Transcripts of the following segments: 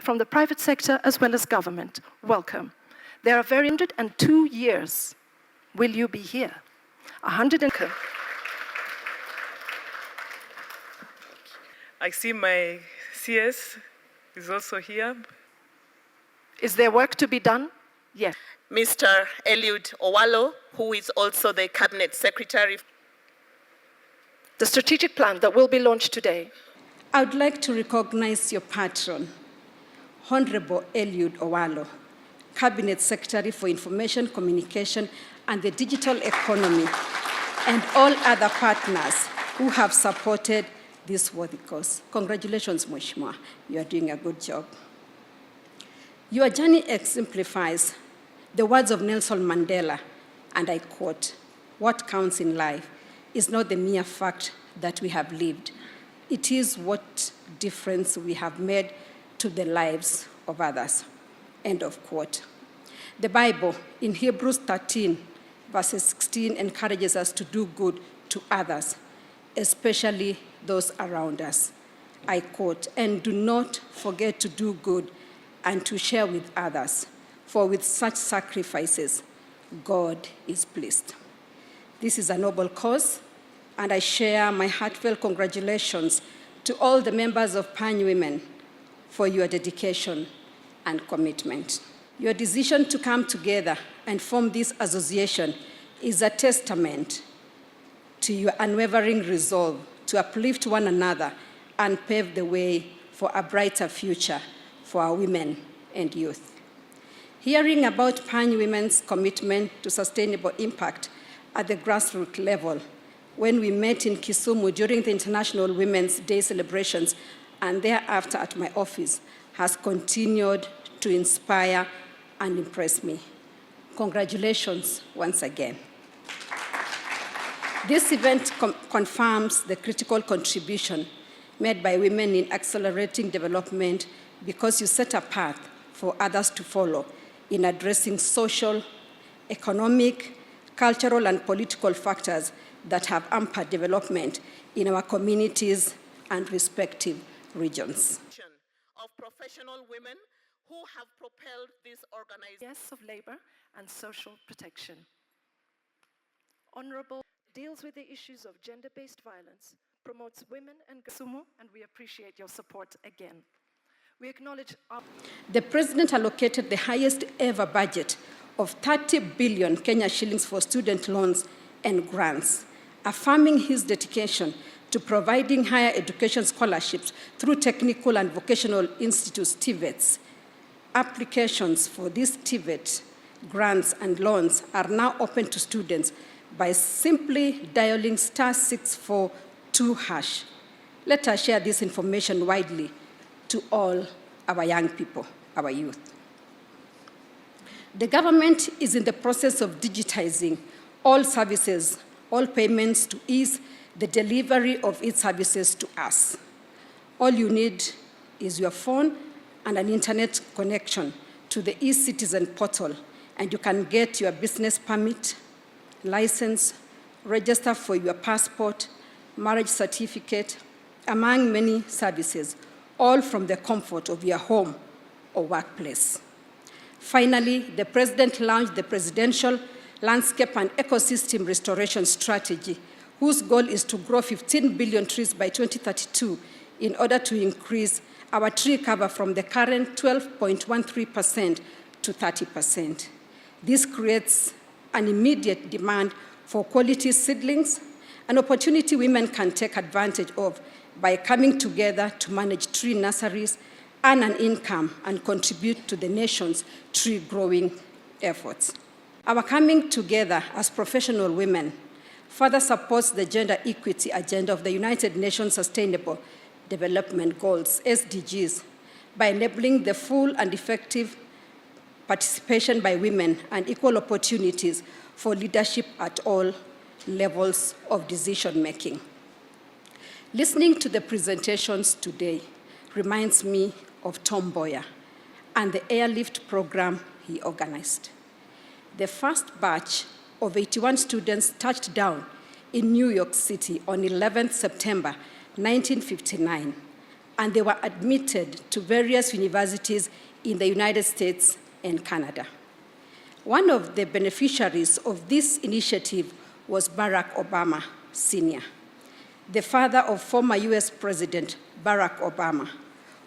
from the private sector as well as government. Welcome. There are 102 years. Will you be here? 100 and... I see my CS is also here. Is there work to be done? Yes. Mr. Eliud Owalo, who is also the Cabinet Secretary. The strategic plan that will be launched today. I would like to recognize your patron, Honorable Eliud Owalo, Cabinet Secretary for Information, Communication and the Digital Economy, and all other partners who have supported this worthy cause. Congratulations, Mheshimiwa. You are doing a good job. Your journey exemplifies the words of Nelson Mandela, and I quote, "What counts in life is not the mere fact that we have lived. It is what difference we have made to the lives of others." End of quote. The Bible in Hebrews 13, verses 16, encourages us to do good to others, especially those around us. I quote, "And do not forget to do good and to share with others, for with such sacrifices, God is pleased." This is a noble cause, and I share my heartfelt congratulations to all the members of Pany Women for your dedication and commitment. Your decision to come together and form this association is a testament to your unwavering resolve to uplift one another and pave the way for a brighter future for our women and youth. Hearing about Pany Women's commitment to sustainable impact at the grassroots level when we met in Kisumu during the International Women's Day celebrations and thereafter at my office has continued to inspire and impress me. Congratulations once again. This event confirms the critical contribution made by women in accelerating development because you set a path for others to follow in addressing social, economic, cultural, and political factors that have hampered development in our communities and respective regions. Of professional women who have propelled this organization. Yes, of labor and social protection. Honorable deals with the issues of gender-based violence, promotes women and Kisumu, and we appreciate your support again. We acknowledge the President allocated the highest ever budget of 30 billion Kenya shillings for student loans and grants, affirming his dedication to providing higher education scholarships through technical and vocational institutes, TVETs. Applications for these TVET grants and loans are now open to students by simply dialing *642#. Let us share this information widely to all our young people, our youth. The government is in the process of digitizing all services, all payments to ease the delivery of its services to us. All you need is your phone and an internet connection to the eCitizen portal, and you can get your business permit, license, register for your passport, marriage certificate, among many services, all from the comfort of your home or workplace. Finally, the President launched the Presidential Landscape and Ecosystem Restoration Strategy, whose goal is to grow 15 billion trees by 2032 in order to increase our tree cover from the current 12.13% to 30%. This creates an immediate demand for quality seedlings, an opportunity women can take advantage of by coming together to manage tree nurseries, earn an income, and contribute to the nation's tree growing efforts. Our coming together as professional women further supports the gender equity agenda of the United Nations Sustainable Development Goals, SDGs, by enabling the full and effective participation by women and equal opportunities for leadership at all levels of decision-making. Listening to the presentations today reminds me of Tom Boyer and the airlift program he organized. The first batch of 81 students touched down in New York City on 11th September 1959, and they were admitted to various universities in the United States and Canada. One of the beneficiaries of this initiative was Barack Obama Sr., the father of former US President Barack Obama,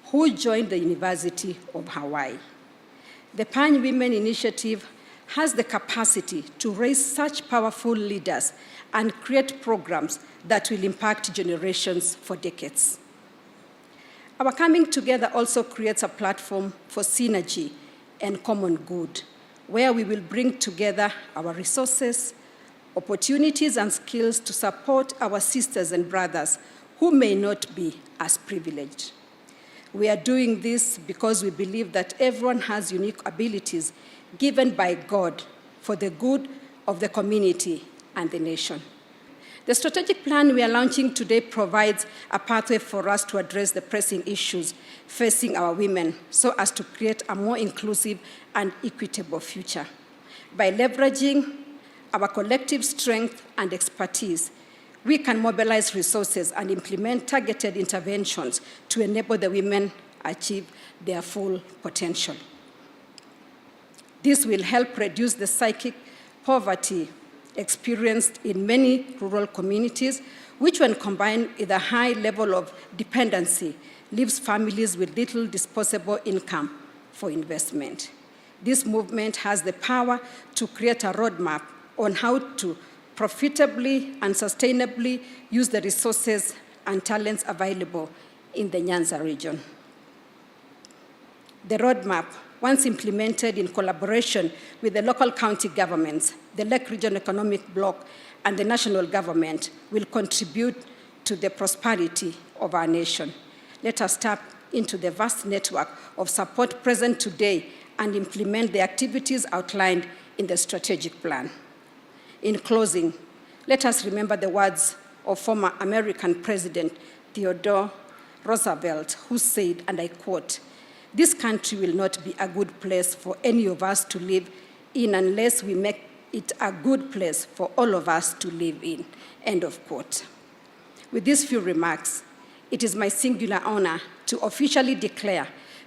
who joined the University of Hawaii. The Pan Women Initiative has the capacity to raise such powerful leaders and create programs that will impact generations for decades. Our coming together also creates a platform for synergy and common good, where we will bring together our resources, opportunities, and skills to support our sisters and brothers who may not be as privileged. We are doing this because we believe that everyone has unique abilities given by God for the good of the community and the nation. The strategic plan we are launching today provides a pathway for us to address the pressing issues facing our women so as to create a more inclusive and equitable future. By leveraging our collective strength and expertise, we can mobilize resources and implement targeted interventions to enable the women achieve their full potential. This will help reduce the psychic poverty experienced in many rural communities, which when combined with a high level of dependency, leaves families with little disposable income for investment. This movement has the power to create a roadmap on how to profitably and sustainably use the resources and talents available in the Nyanza region. The roadmap, once implemented in collaboration with the local county governments, the Lake Region Economic Bloc, and the national government, will contribute to the prosperity of our nation. Let us tap into the vast network of support present today and implement the activities outlined in the strategic plan. In closing, let us remember the words of former American President Theodore Roosevelt, who said, and I quote, "This country will not be a good place for any of us to live in unless we make it a good place for all of us to live in," end of quote. With these few remarks, it is my singular honor to officially declare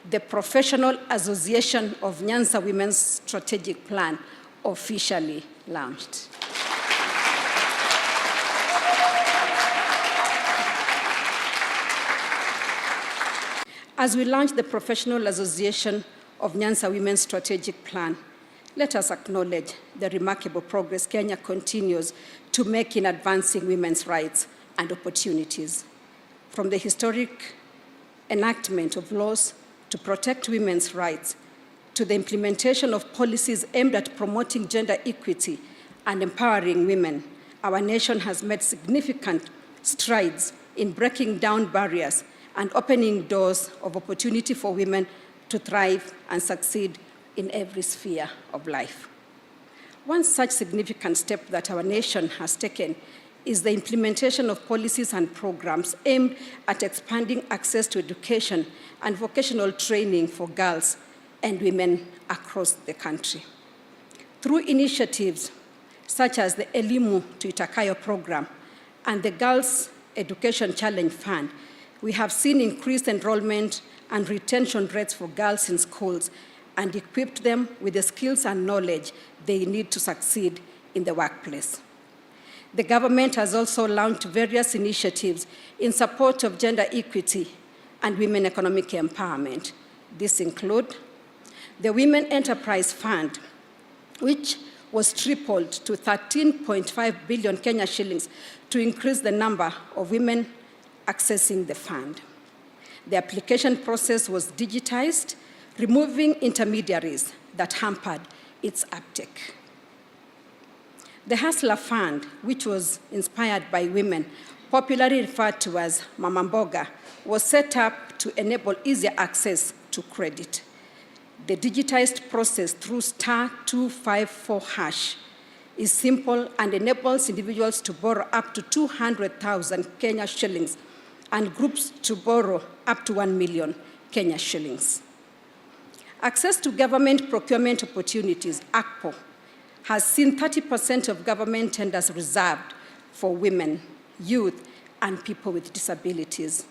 the Professional Association of Nyanza Women's Strategic Plan officially launched. As we launch the Professional Association of Nyanza Women's Strategic Plan, let us acknowledge the remarkable progress Kenya continues to make in advancing women's rights and opportunities. From the historic enactment of laws to protect women's rights, to the implementation of policies aimed at promoting gender equity and empowering women, our nation has made significant strides in breaking down barriers and opening doors of opportunity for women to thrive and succeed in every sphere of life. One such significant step that our nation has taken is the implementation of policies and programs aimed at expanding access to education and vocational training for girls and women across the country. Through initiatives such as the Elimu to Itakayo program and the Girls Education Challenge Fund, we have seen increased enrollment and retention rates for girls in schools and equipped them with the skills and knowledge they need to succeed in the workplace. The government has also launched various initiatives in support of gender equity and women economic empowerment. These include the Women Enterprise Fund, which was tripled to 13.5 billion Kenya shillings to increase the number of women accessing the fund. The application process was digitized, removing intermediaries that hampered its uptake. The Hustler Fund, which was inspired by women, popularly referred to as Mama Mboga, was set up to enable easier access to credit. The digitized process through *254# is simple and enables individuals to borrow up to 200,000 Kenya shillings and groups to borrow up to 1 million Kenya shillings. Access to government procurement opportunities, ACPO, has seen 30% of government tenders reserved for women, youth, and people with disabilities.